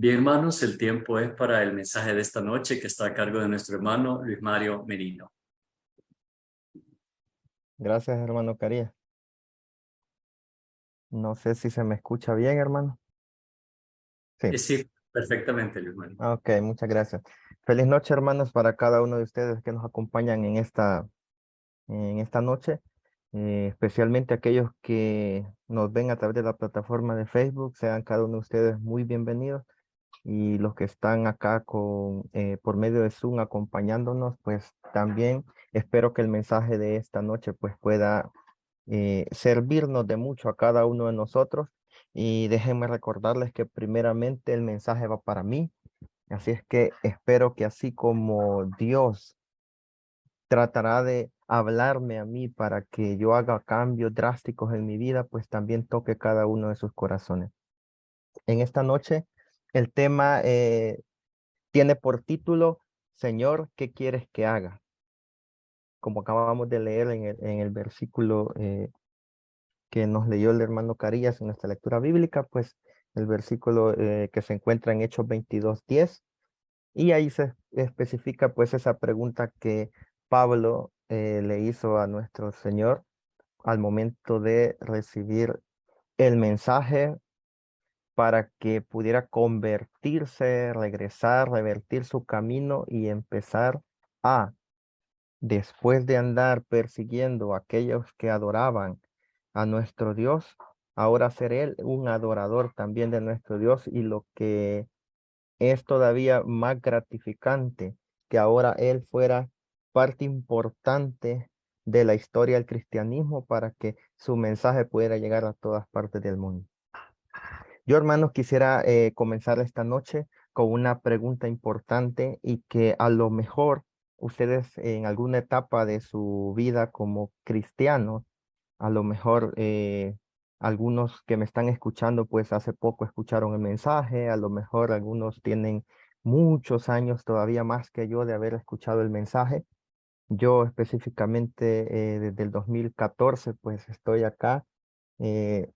Bien, hermanos, el tiempo es para el mensaje de esta noche que está a cargo de nuestro hermano Luis Mario Merino. Gracias, hermano Carías. No sé si se me escucha bien, hermano. Sí. Sí, perfectamente, Luis Mario. Ok, muchas gracias. Feliz noche, hermanos, para cada uno de ustedes que nos acompañan en esta noche, especialmente aquellos que nos ven a través de la plataforma de Facebook. Sean cada uno de ustedes muy bienvenidos. Y los que están acá por medio de Zoom acompañándonos, pues también espero que el mensaje de esta noche pues pueda servirnos de mucho a cada uno de nosotros. Y déjenme recordarles que primeramente el mensaje va para mí. Así es que espero que así como Dios tratará de hablarme a mí para que yo haga cambios drásticos en mi vida, pues también toque cada uno de sus corazones. En esta noche, el tema tiene por título, Señor, ¿qué quieres que haga? Como acabamos de leer en el versículo que nos leyó el hermano Carías en nuestra lectura bíblica, pues el versículo que se encuentra en Hechos 22:10, y ahí se especifica pues esa pregunta que Pablo le hizo a nuestro Señor al momento de recibir el mensaje para que pudiera convertirse, regresar, revertir su camino y empezar a, después de andar persiguiendo a aquellos que adoraban a nuestro Dios, ahora ser él un adorador también de nuestro Dios, y lo que es todavía más gratificante, que ahora él fuera parte importante de la historia del cristianismo para que su mensaje pudiera llegar a todas partes del mundo. Yo, hermanos, quisiera comenzar esta noche con una pregunta importante y que a lo mejor ustedes en alguna etapa de su vida como cristianos, a lo mejor algunos que me están escuchando, pues hace poco escucharon el mensaje, a lo mejor algunos tienen muchos años, todavía más que yo, de haber escuchado el mensaje. Yo específicamente desde el 2014, pues estoy acá. eh,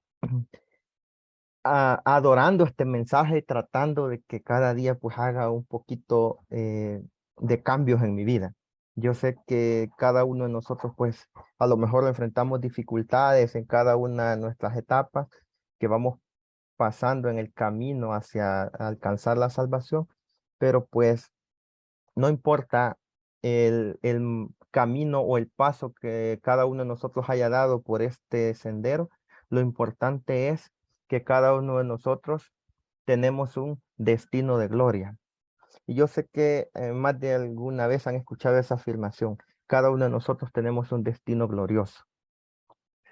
adorando este mensaje, tratando de que cada día pues haga un poquito de cambios en mi vida. Yo sé que cada uno de nosotros pues a lo mejor enfrentamos dificultades en cada una de nuestras etapas que vamos pasando en el camino hacia alcanzar la salvación, pero pues no importa el camino o el paso que cada uno de nosotros haya dado por este sendero, lo importante es que cada uno de nosotros tenemos un destino de gloria. Y yo sé que más de alguna vez han escuchado esa afirmación. Cada uno de nosotros tenemos un destino glorioso.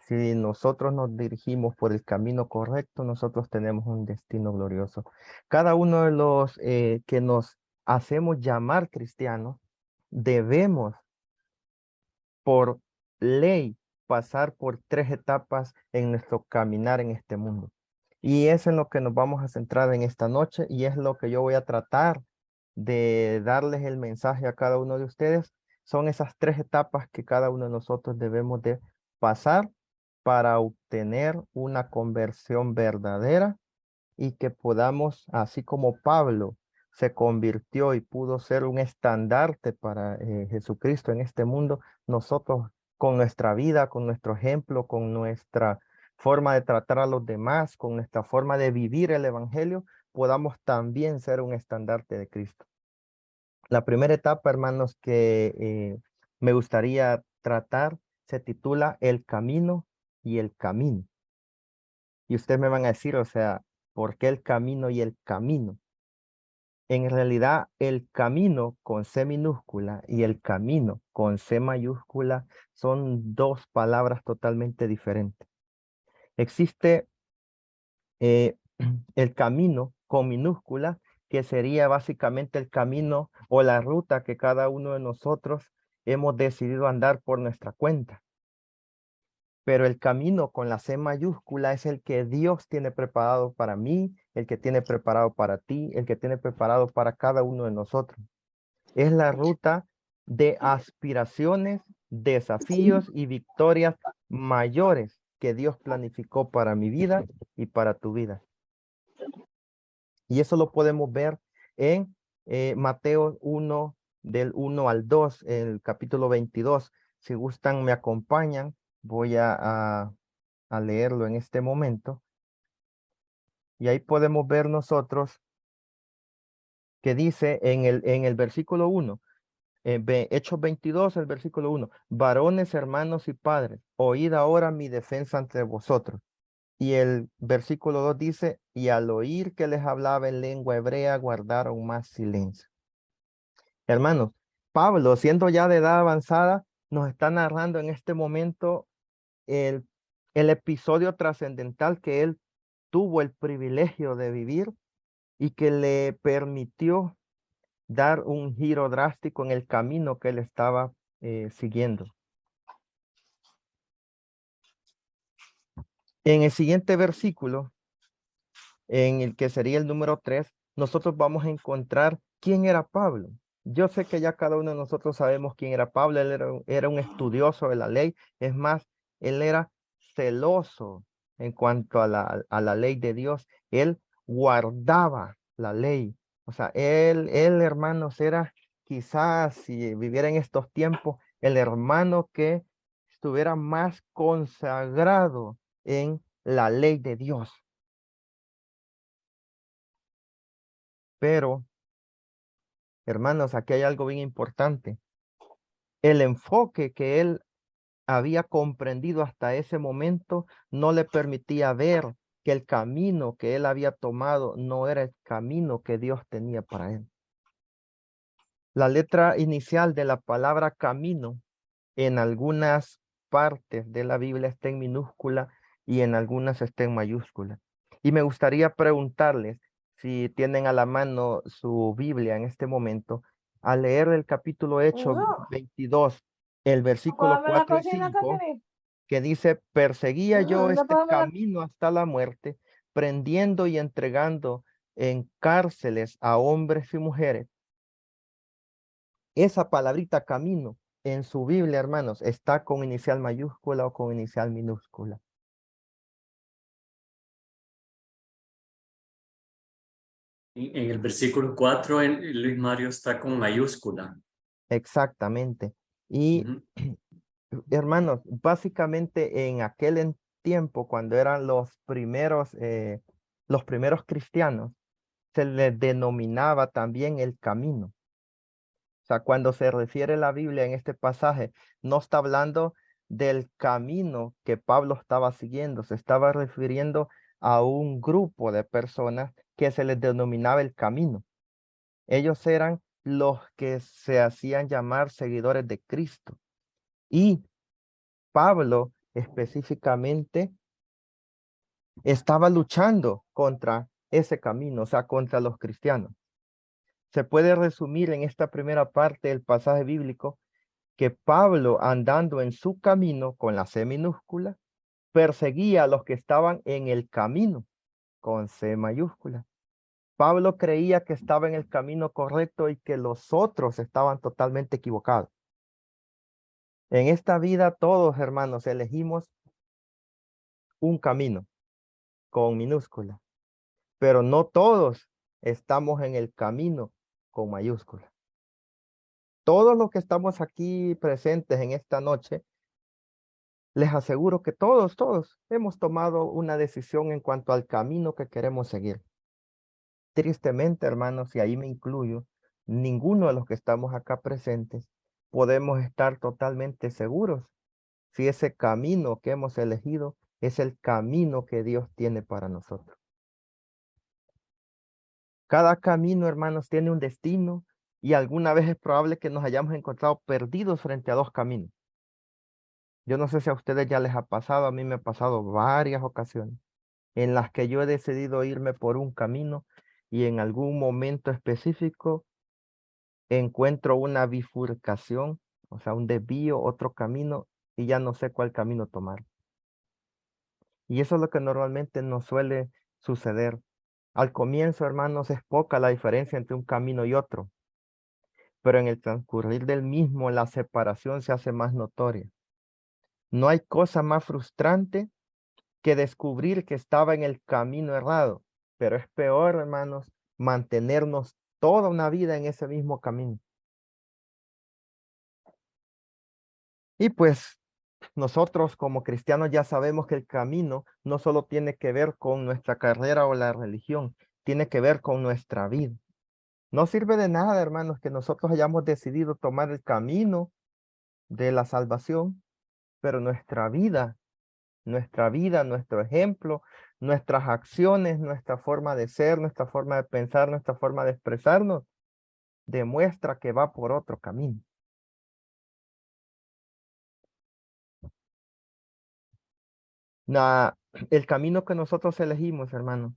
Si nosotros nos dirigimos por el camino correcto, nosotros tenemos un destino glorioso. Cada uno de los que nos hacemos llamar cristianos, debemos por ley pasar por tres etapas en nuestro caminar en este mundo. Y es en lo que nos vamos a centrar en esta noche, y es lo que yo voy a tratar de darles el mensaje a cada uno de ustedes. Son esas tres etapas que cada uno de nosotros debemos de pasar para obtener una conversión verdadera, y que podamos, así como Pablo se convirtió y pudo ser un estandarte para Jesucristo en este mundo, nosotros con nuestra vida, con nuestro ejemplo, con nuestra forma de tratar a los demás, con nuestra forma de vivir el evangelio, podamos también ser un estandarte de Cristo. La primera etapa, hermanos, que me gustaría tratar se titula El camino y el camino. Y ustedes me van a decir, o sea, ¿por qué el camino y el camino? En realidad, el camino con C minúscula y el camino con C mayúscula son dos palabras totalmente diferentes. Existe eh, el camino con minúscula, que sería básicamente el camino o la ruta que cada uno de nosotros hemos decidido andar por nuestra cuenta. Pero el camino con la C mayúscula es el que Dios tiene preparado para mí, el que tiene preparado para ti, el que tiene preparado para cada uno de nosotros. Es la ruta de aspiraciones, desafíos y victorias mayores que Dios planificó para mi vida y para tu vida. Y eso lo podemos ver en Mateo 1, del 1 al 2, el capítulo 22. Si gustan, me acompañan. Voy a leerlo en este momento. Y ahí podemos ver nosotros que dice en el versículo 1, Hechos 22, el versículo 1, varones, hermanos y padres, oíd ahora mi defensa ante vosotros. Y el versículo 2 dice, y al oír que les hablaba en lengua hebrea, guardaron más silencio. Hermanos, Pablo, siendo ya de edad avanzada, nos está narrando en este momento el, el episodio trascendental que él tuvo el privilegio de vivir y que le permitió dar un giro drástico en el camino que él estaba siguiendo. En el siguiente versículo, en el que sería el número 3, nosotros vamos a encontrar quién era Pablo. Yo sé que ya cada uno de nosotros sabemos quién era Pablo. Él era un estudioso de la ley. Es más, él era celoso en cuanto a la ley de Dios. Él guardaba la ley. O sea, hermanos, era quizás, si viviera en estos tiempos, el hermano que estuviera más consagrado en la ley de Dios. Pero, hermanos, aquí hay algo bien importante. El enfoque que él había comprendido hasta ese momento no le permitía ver que el camino que él había tomado no era el camino que Dios tenía para él. La letra inicial de la palabra camino en algunas partes de la Biblia está en minúscula y en algunas está en mayúscula. Y me gustaría preguntarles si tienen a la mano su Biblia en este momento, a leer el capítulo Hechos 22, el versículo 4 y 5, que dice, perseguía yo este camino hasta la muerte, prendiendo y entregando en cárceles a hombres y mujeres. Esa palabrita camino en su Biblia, hermanos, está con inicial mayúscula o con inicial minúscula. En el versículo 4, Luis Mario está con mayúscula. Exactamente. Y Ujú. hermanos, básicamente en tiempo, cuando eran los primeros cristianos, se les denominaba también el camino. O sea, cuando se refiere la Biblia en este pasaje, no está hablando del camino que Pablo estaba siguiendo, se estaba refiriendo a un grupo de personas que se les denominaba el camino. Ellos eran los que se hacían llamar seguidores de Cristo. Y Pablo específicamente estaba luchando contra ese camino, o sea, contra los cristianos. Se puede resumir en esta primera parte del pasaje bíblico que Pablo, andando en su camino con la C minúscula, perseguía a los que estaban en el camino con C mayúscula. Pablo creía que estaba en el camino correcto y que los otros estaban totalmente equivocados. En esta vida todos, hermanos, elegimos un camino con minúscula, pero no todos estamos en el camino con mayúscula. Todos los que estamos aquí presentes en esta noche, les aseguro que todos hemos tomado una decisión en cuanto al camino que queremos seguir. Tristemente, hermanos, y ahí me incluyo, ninguno de los que estamos acá presentes podemos estar totalmente seguros si ese camino que hemos elegido es el camino que Dios tiene para nosotros. Cada camino, hermanos, tiene un destino y alguna vez es probable que nos hayamos encontrado perdidos frente a dos caminos. Yo no sé si a ustedes ya les ha pasado, a mí me ha pasado varias ocasiones en las que yo he decidido irme por un camino y en algún momento específico encuentro una bifurcación, o sea, un desvío, otro camino y ya no sé cuál camino tomar. Y eso es lo que normalmente nos suele suceder. Al comienzo, hermanos, es poca la diferencia entre un camino y otro, pero en el transcurrir del mismo la separación se hace más notoria. No hay cosa más frustrante que descubrir que estaba en el camino errado pero es peor, hermanos, mantenernos toda una vida en ese mismo camino. Y pues nosotros como cristianos ya sabemos que el camino no solo tiene que ver con nuestra carrera o la religión, tiene que ver con nuestra vida. No sirve de nada, hermanos, que nosotros hayamos decidido tomar el camino de la salvación, pero nuestra vida, nuestro ejemplo, nuestras acciones, nuestra forma de ser, nuestra forma de pensar, nuestra forma de expresarnos, demuestra que va por otro camino. Na- el camino que nosotros elegimos, hermanos,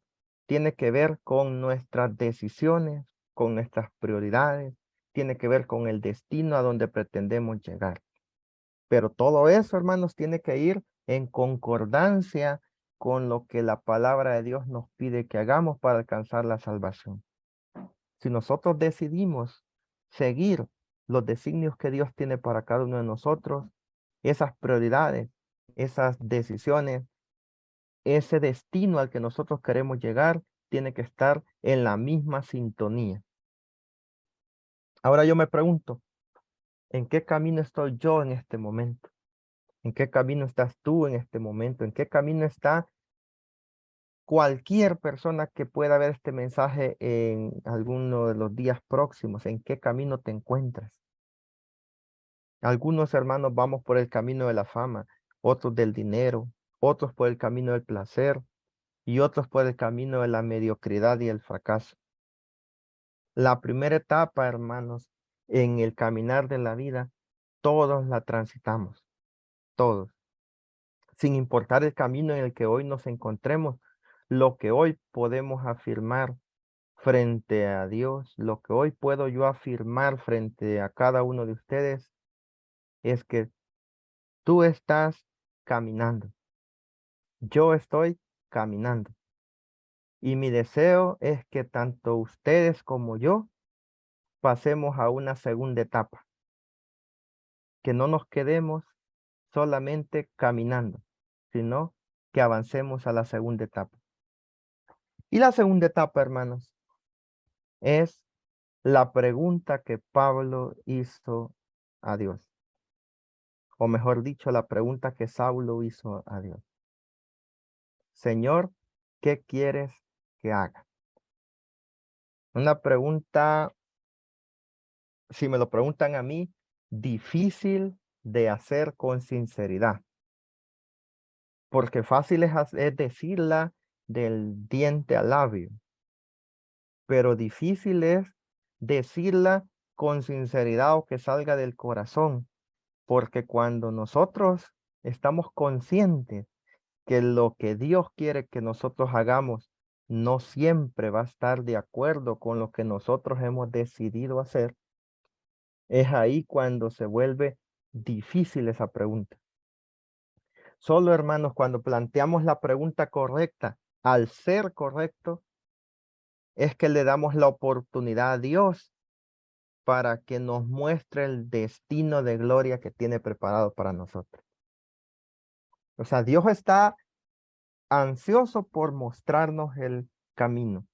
tiene que ver con nuestras decisiones, con nuestras prioridades, tiene que ver con el destino a donde pretendemos llegar. Pero todo eso, hermanos, tiene que ir en concordancia con lo que la palabra de Dios nos pide que hagamos para alcanzar la salvación. Si nosotros decidimos seguir los designios que Dios tiene para cada uno de nosotros, esas prioridades, esas decisiones, ese destino al que nosotros queremos llegar, tiene que estar en la misma sintonía. Ahora yo me pregunto, ¿en qué camino estoy yo en este momento? ¿En qué camino estás tú en este momento? ¿En qué camino está cualquier persona que pueda ver este mensaje en alguno de los días próximos? ¿En qué camino te encuentras? Algunos hermanos vamos por el camino de la fama, otros del dinero, otros por el camino del placer y otros por el camino de la mediocridad y el fracaso. La primera etapa, hermanos, en el caminar de la vida, todos la transitamos, todos, sin importar el camino en el que hoy nos encontremos. Lo que hoy podemos afirmar frente a Dios, lo que hoy puedo yo afirmar frente a cada uno de ustedes es que tú estás caminando, yo estoy caminando. Y mi deseo es que tanto ustedes como yo pasemos a una segunda etapa, que no nos quedemos solamente caminando, sino que avancemos a la segunda etapa. Y la segunda etapa, hermanos, es la pregunta que Pablo hizo a Dios, o mejor dicho, la pregunta que Saulo hizo a Dios. Señor, ¿qué quieres que haga? Una pregunta, si me lo preguntan a mí, difícil de hacer con sinceridad, porque fácil es decirla del diente al labio, pero difícil es decirla con sinceridad o que salga del corazón, porque cuando nosotros estamos conscientes que lo que Dios quiere que nosotros hagamos no siempre va a estar de acuerdo con lo que nosotros hemos decidido hacer, es ahí cuando se vuelve difícil esa pregunta. Solo, hermanos, cuando planteamos la pregunta correcta, al ser correcto, es que le damos la oportunidad a Dios para que nos muestre el destino de gloria que tiene preparado para nosotros. O sea, Dios está ansioso por mostrarnos el camino,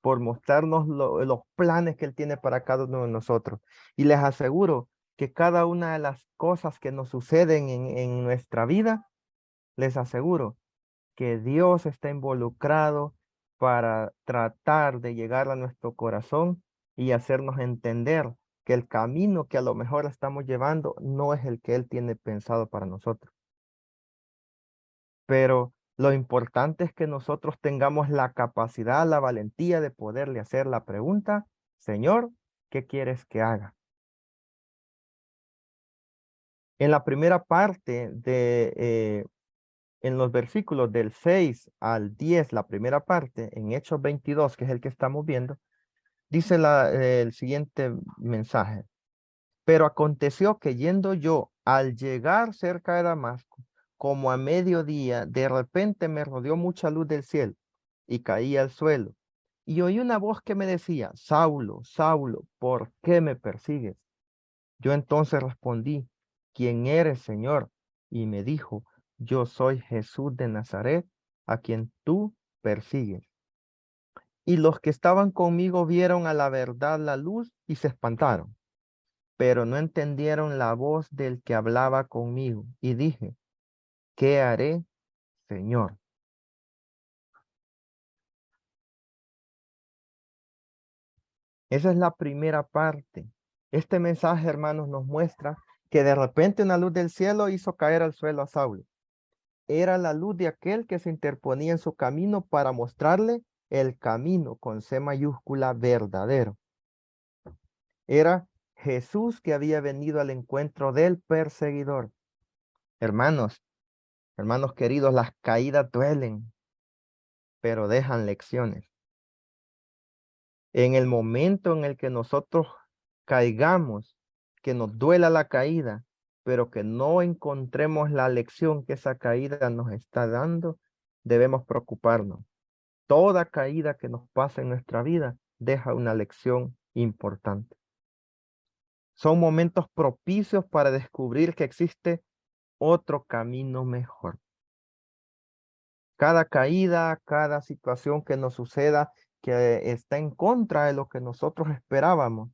por mostrarnos los planes que Él tiene para cada uno de nosotros. Y les aseguro que cada una de las cosas que nos suceden en nuestra vida, les aseguro que Dios está involucrado para tratar de llegar a nuestro corazón y hacernos entender que el camino que a lo mejor estamos llevando no es el que Él tiene pensado para nosotros. Pero lo importante es que nosotros tengamos la capacidad, la valentía de poderle hacer la pregunta, Señor, ¿qué quieres que haga? En la primera parte en los versículos del 6 al 10, la primera parte, en Hechos 22, que es el que estamos viendo, dice el siguiente mensaje. Pero aconteció que yendo yo al llegar cerca de Damasco, como a mediodía, de repente me rodeó mucha luz del cielo y caí al suelo. Y oí una voz que me decía, Saulo, Saulo, ¿por qué me persigues? Yo entonces respondí, ¿quién eres, Señor? Y me dijo, yo soy Jesús de Nazaret, a quien tú persigues. Y los que estaban conmigo vieron a la verdad la luz y se espantaron, pero no entendieron la voz del que hablaba conmigo. Y dije, ¿qué haré, Señor? Esa es la primera parte. Este mensaje, hermanos, nos muestra que de repente una luz del cielo hizo caer al suelo a Saulo. Era la luz de aquel que se interponía en su camino para mostrarle el camino con C mayúscula verdadero. Era Jesús que había venido al encuentro del perseguidor. Hermanos, hermanos queridos, las caídas duelen, pero dejan lecciones. En el momento en el que nosotros caigamos, que nos duela la caída, pero que no encontremos la lección que esa caída nos está dando, debemos preocuparnos. Toda caída que nos pasa en nuestra vida deja una lección importante. Son momentos propicios para descubrir que existe otro camino mejor. Cada caída, cada situación que nos suceda que está en contra de lo que nosotros esperábamos,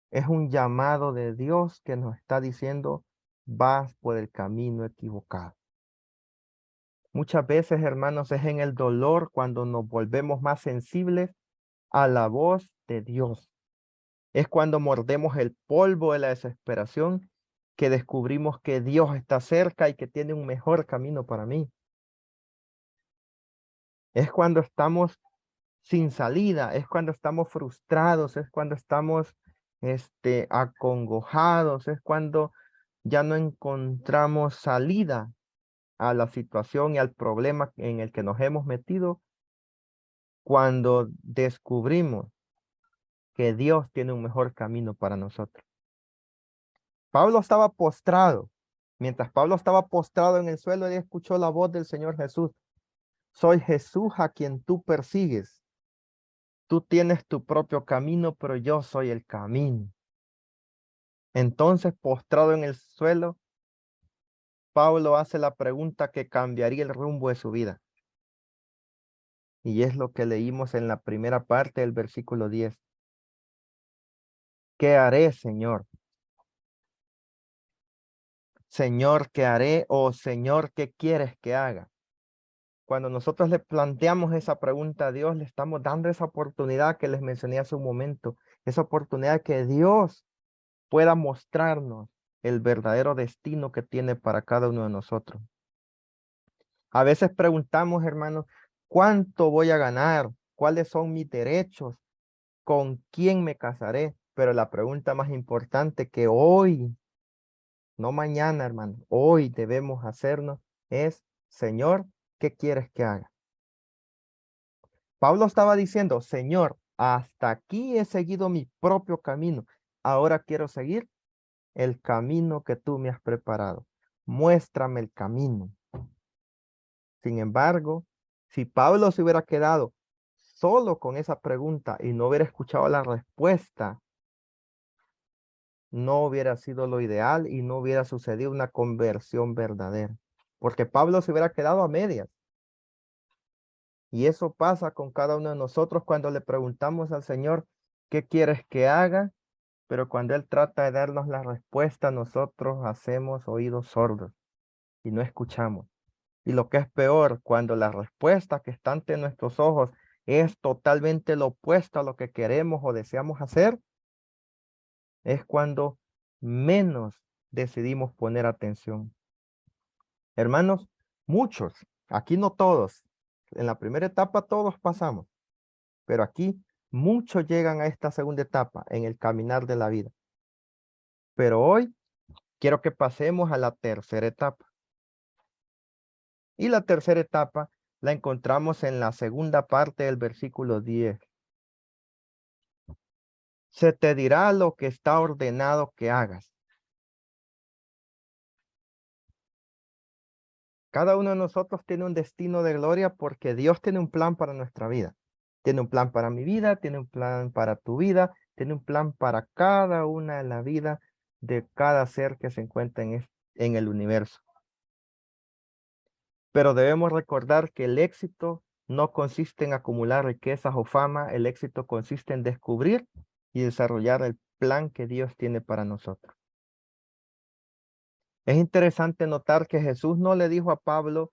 es un llamado de Dios que nos está diciendo, vas por el camino equivocado. Muchas veces, hermanos, es en el dolor cuando nos volvemos más sensibles a la voz de Dios. Es cuando mordemos el polvo de la desesperación que descubrimos que Dios está cerca y que tiene un mejor camino para mí. Es cuando estamos sin salida, es cuando estamos frustrados, es cuando estamos acongojados, es cuando ya no encontramos salida a la situación y al problema en el que nos hemos metido, cuando descubrimos que Dios tiene un mejor camino para nosotros. Pablo estaba postrado. Mientras Pablo estaba postrado en el suelo, él escuchó la voz del Señor Jesús. Soy Jesús a quien tú persigues. Tú tienes tu propio camino, pero yo soy el camino. Entonces, postrado en el suelo, Pablo hace la pregunta que cambiaría el rumbo de su vida. Y es lo que leímos en la primera parte del versículo 10. ¿Qué haré, Señor? Señor, ¿qué haré? O Señor, ¿qué quieres que haga? Cuando nosotros le planteamos esa pregunta a Dios, le estamos dando esa oportunidad que les mencioné hace un momento, esa oportunidad que Dios pueda mostrarnos el verdadero destino que tiene para cada uno de nosotros. A veces preguntamos, hermanos, ¿cuánto voy a ganar? ¿Cuáles son mis derechos? ¿Con quién me casaré? Pero la pregunta más importante que hoy, no mañana, hermano, hoy debemos hacernos es, Señor, ¿qué quieres que haga? Pablo estaba diciendo, Señor, hasta aquí he seguido mi propio camino. Ahora quiero seguir el camino que tú me has preparado. Muéstrame el camino. Sin embargo, si Pablo se hubiera quedado solo con esa pregunta y no hubiera escuchado la respuesta, no hubiera sido lo ideal y no hubiera sucedido una conversión verdadera. Porque Pablo se hubiera quedado a medias. Y eso pasa con cada uno de nosotros cuando le preguntamos al Señor, ¿qué quieres que haga? Pero cuando Él trata de darnos la respuesta, nosotros hacemos oídos sordos y no escuchamos. Y lo que es peor, cuando la respuesta que está ante nuestros ojos es totalmente lo opuesto a lo que queremos o deseamos hacer, es cuando menos decidimos poner atención. Hermanos, muchos, aquí no todos, en la primera etapa todos pasamos, pero aquí muchos llegan a esta segunda etapa en el caminar de la vida. Pero hoy quiero que pasemos a la tercera etapa. Y la tercera etapa la encontramos en la segunda parte del versículo 10. Se te dirá lo que está ordenado que hagas. Cada uno de nosotros tiene un destino de gloria porque Dios tiene un plan para nuestra vida. Tiene un plan para mi vida, tiene un plan para tu vida, tiene un plan para cada una de la vida de cada ser que se encuentra en el universo. Pero debemos recordar que el éxito no consiste en acumular riquezas o fama, el éxito consiste en descubrir y desarrollar el plan que Dios tiene para nosotros. Es interesante notar que Jesús no le dijo a Pablo,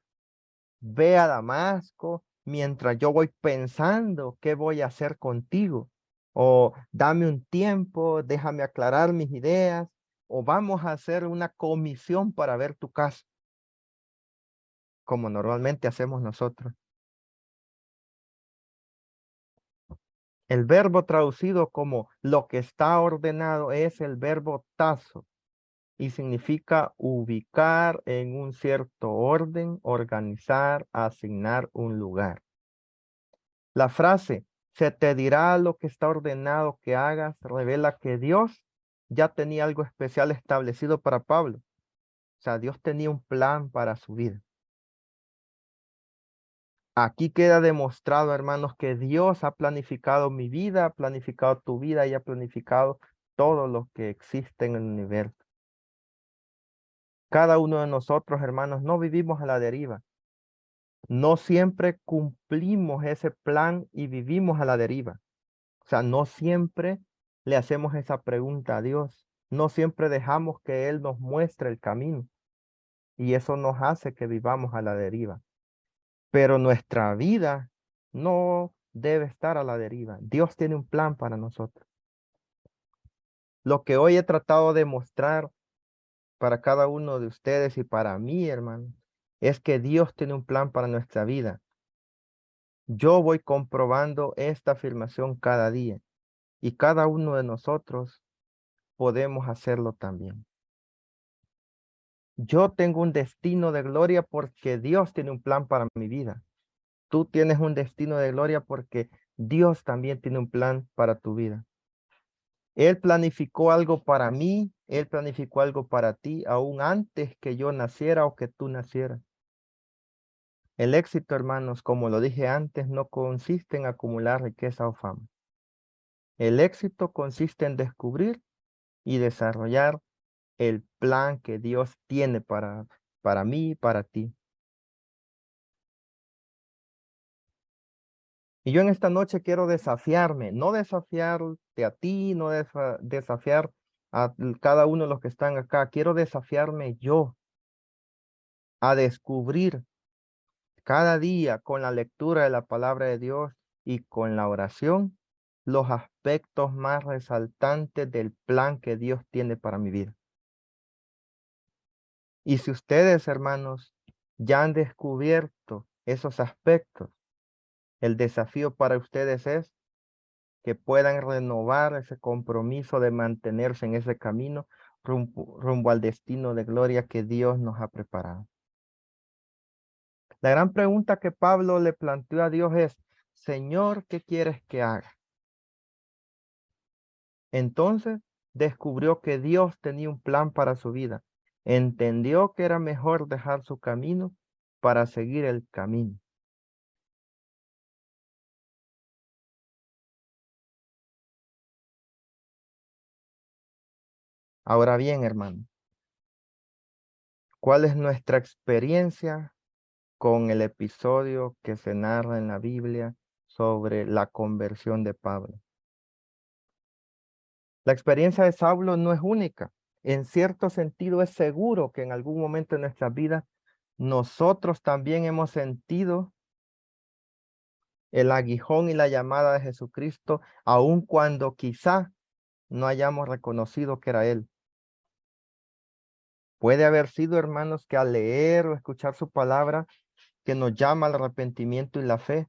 ve a Damasco mientras yo voy pensando qué voy a hacer contigo, o dame un tiempo, déjame aclarar mis ideas, o vamos a hacer una comisión para ver tu casa, como normalmente hacemos nosotros. El verbo traducido como lo que está ordenado es el verbo tazo y significa ubicar en un cierto orden, organizar, asignar un lugar. La frase, se te dirá lo que está ordenado que hagas, revela que Dios ya tenía algo especial establecido para Pablo. O sea, Dios tenía un plan para su vida. Aquí queda demostrado, hermanos, que Dios ha planificado mi vida, ha planificado tu vida y ha planificado todo lo que existe en el universo. Cada uno de nosotros, hermanos, no vivimos a la deriva. No siempre cumplimos ese plan y vivimos a la deriva. O sea, no siempre le hacemos esa pregunta a Dios. No siempre dejamos que Él nos muestre el camino. Y eso nos hace que vivamos a la deriva. Pero nuestra vida no debe estar a la deriva. Dios tiene un plan para nosotros. Lo que hoy he tratado de mostrar para cada uno de ustedes y para mí, hermano, es que Dios tiene un plan para nuestra vida. Yo voy comprobando esta afirmación cada día y cada uno de nosotros podemos hacerlo también. Yo tengo un destino de gloria porque Dios tiene un plan para mi vida. Tú tienes un destino de gloria porque Dios también tiene un plan para tu vida. Él planificó algo para mí, Él planificó algo para ti, aún antes que yo naciera o que tú nacieras. El éxito, hermanos, como lo dije antes, no consiste en acumular riqueza o fama. El éxito consiste en descubrir y desarrollar el plan que Dios tiene para mí y para ti. Y yo en esta noche quiero desafiarme, no desafiarte a ti, no desafiar a cada uno de los que están acá. Quiero desafiarme yo a descubrir cada día con la lectura de la palabra de Dios y con la oración los aspectos más resaltantes del plan que Dios tiene para mi vida. Y si ustedes, hermanos, ya han descubierto esos aspectos, el desafío para ustedes es que puedan renovar ese compromiso de mantenerse en ese camino rumbo al destino de gloria que Dios nos ha preparado. La gran pregunta que Pablo le planteó a Dios es, Señor, ¿qué quieres que haga? Entonces descubrió que Dios tenía un plan para su vida. Entendió que era mejor dejar su camino para seguir el camino. Ahora bien, hermano, ¿cuál es nuestra experiencia con el episodio que se narra en la Biblia sobre la conversión de Pablo? La experiencia de Saulo no es única. En cierto sentido es seguro que en algún momento de nuestra vida nosotros también hemos sentido el aguijón y la llamada de Jesucristo, aun cuando quizá no hayamos reconocido que era Él. Puede haber sido, hermanos, que al leer o escuchar su palabra, que nos llama al arrepentimiento y la fe,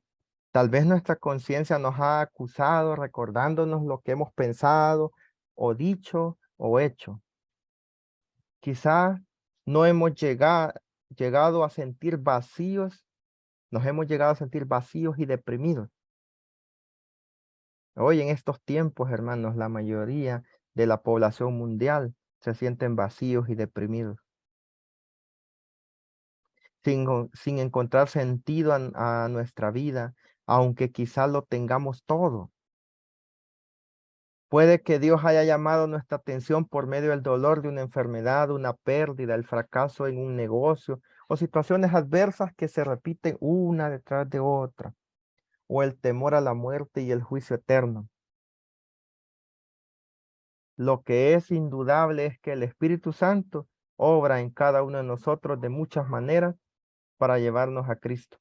tal vez nuestra conciencia nos ha acusado recordándonos lo que hemos pensado o dicho o hecho. Quizá no hemos llegado a sentir vacíos, nos hemos llegado a sentir vacíos y deprimidos. Hoy en estos tiempos, hermanos, la mayoría de la población mundial se sienten vacíos y deprimidos, sin encontrar sentido a nuestra vida, aunque quizá lo tengamos todo. Puede que Dios haya llamado nuestra atención por medio del dolor de una enfermedad, una pérdida, el fracaso en un negocio o situaciones adversas que se repiten una detrás de otra. o el temor a la muerte y el juicio eterno. Lo que es indudable es que el Espíritu Santo obra en cada uno de nosotros de muchas maneras para llevarnos a Cristo.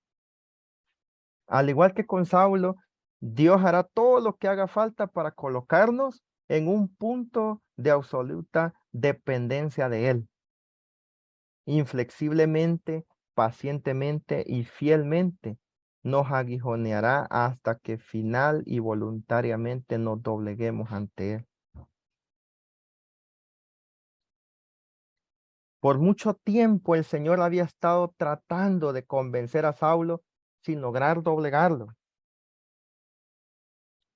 Al igual que con Saulo, Dios hará todo lo que haga falta para colocarnos en un punto de absoluta dependencia de Él. Inflexiblemente, pacientemente y fielmente nos aguijoneará hasta que final y voluntariamente nos dobleguemos ante Él. Por mucho tiempo el Señor había estado tratando de convencer a Saulo sin lograr doblegarlo.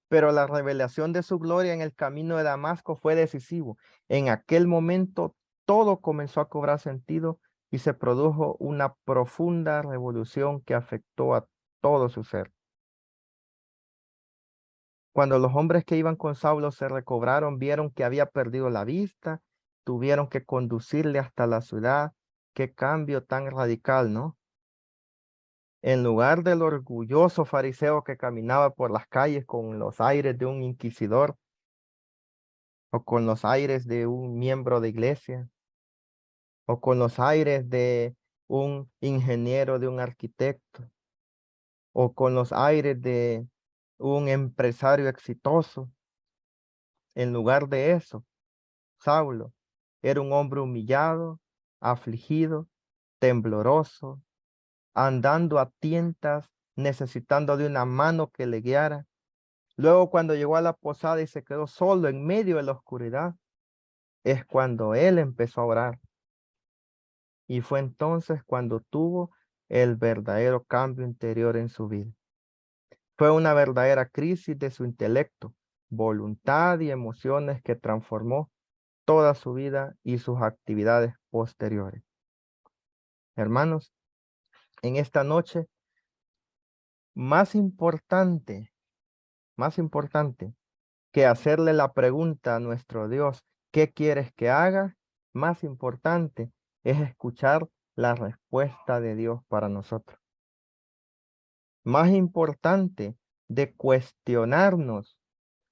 Pero la revelación de su gloria en el camino de Damasco fue decisivo. En aquel momento todo comenzó a cobrar sentido y se produjo una profunda revolución que afectó a todo su ser. Cuando los hombres que iban con Saulo se recobraron, vieron que había perdido la vista, tuvieron que conducirle hasta la ciudad. Qué cambio tan radical, ¿no? En lugar del orgulloso fariseo que caminaba por las calles con los aires de un inquisidor o con los aires de un miembro de iglesia o con los aires de un ingeniero, de un arquitecto o con los aires de un empresario exitoso. En lugar de eso, Saulo era un hombre humillado, afligido, tembloroso, andando a tientas, necesitando de una mano que le guiara. Luego, cuando llegó a la posada y se quedó solo en medio de la oscuridad, es cuando él empezó a orar. Y fue entonces cuando tuvo el verdadero cambio interior en su vida. Fue una verdadera crisis de su intelecto, voluntad y emociones que transformó toda su vida y sus actividades posteriores. Hermanos, en esta noche, más importante, más importante que hacerle la pregunta a nuestro Dios, ¿qué quieres que haga? Más importante es escuchar la respuesta de Dios para nosotros. Más importante de cuestionarnos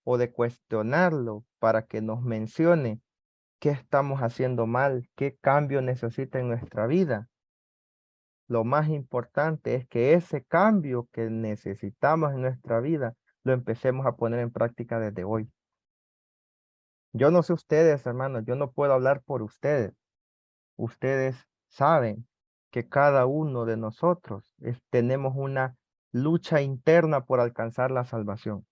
o de cuestionarlo para que nos mencione qué estamos haciendo mal, qué cambio necesita en nuestra vida. Lo más importante es que ese cambio que necesitamos en nuestra vida lo empecemos a poner en práctica desde hoy. Yo no sé ustedes, hermanos, yo no puedo hablar por ustedes. Ustedes saben que cada uno de nosotros tenemos una lucha interna por alcanzar la salvación.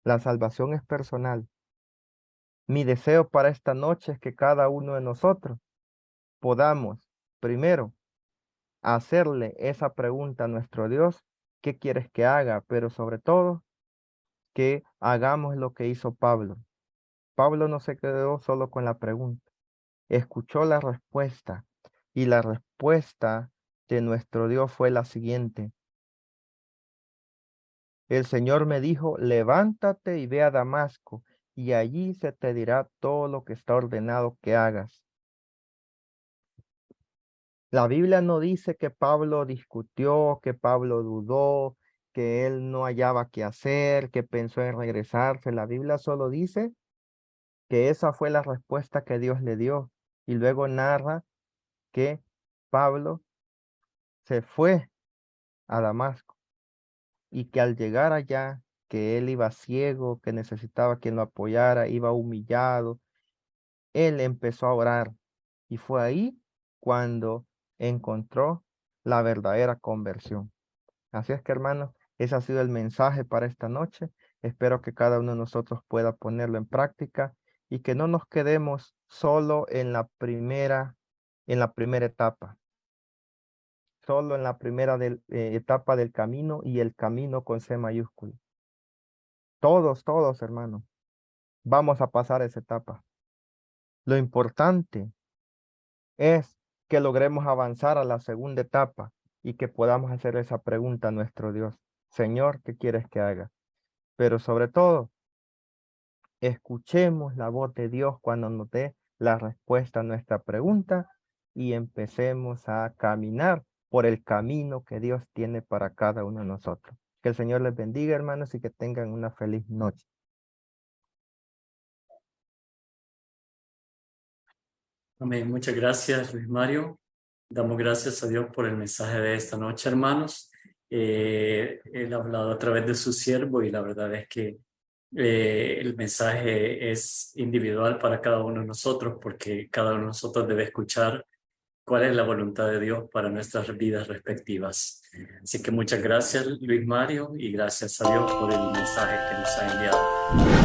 La salvación es personal. Mi deseo para esta noche es que cada uno de nosotros podamos, primero, hacerle esa pregunta a nuestro Dios, ¿qué quieres que haga? Pero sobre todo, que hagamos lo que hizo Pablo. Pablo no se quedó solo con la pregunta, escuchó la respuesta y la respuesta de nuestro Dios fue la siguiente. El Señor me dijo, levántate y ve a Damasco, y allí se te dirá todo lo que está ordenado que hagas. La Biblia no dice que Pablo discutió, que Pablo dudó, que él no hallaba qué hacer, que pensó en regresarse. La Biblia solo dice que esa fue la respuesta que Dios le dio. Y luego narra que Pablo se fue a Damasco y que al llegar allá, que él iba ciego, que necesitaba quien lo apoyara, iba humillado, él empezó a orar y fue ahí cuando encontró la verdadera conversión. Así es que, hermanos, ese ha sido el mensaje para esta noche. Espero que cada uno de nosotros pueda ponerlo en práctica y que no nos quedemos solo en la primera etapa, solo en la primera etapa del camino y el camino con C mayúscula. Todos, hermanos, vamos a pasar esa etapa. Lo importante es que logremos avanzar a la segunda etapa y que podamos hacer esa pregunta a nuestro Dios. Señor, ¿qué quieres que haga? Pero sobre todo, escuchemos la voz de Dios cuando nos dé la respuesta a nuestra pregunta y empecemos a caminar por el camino que Dios tiene para cada uno de nosotros. Que el Señor les bendiga, hermanos, y que tengan una feliz noche. Amén. Muchas gracias, Luis Mario. Damos gracias a Dios por el mensaje de esta noche, hermanos. Él ha hablado a través de su siervo y la verdad es que el mensaje es individual para cada uno de nosotros porque cada uno de nosotros debe escuchar cuál es la voluntad de Dios para nuestras vidas respectivas. Así que muchas gracias, Luis Mario, y gracias a Dios por el mensaje que nos ha enviado.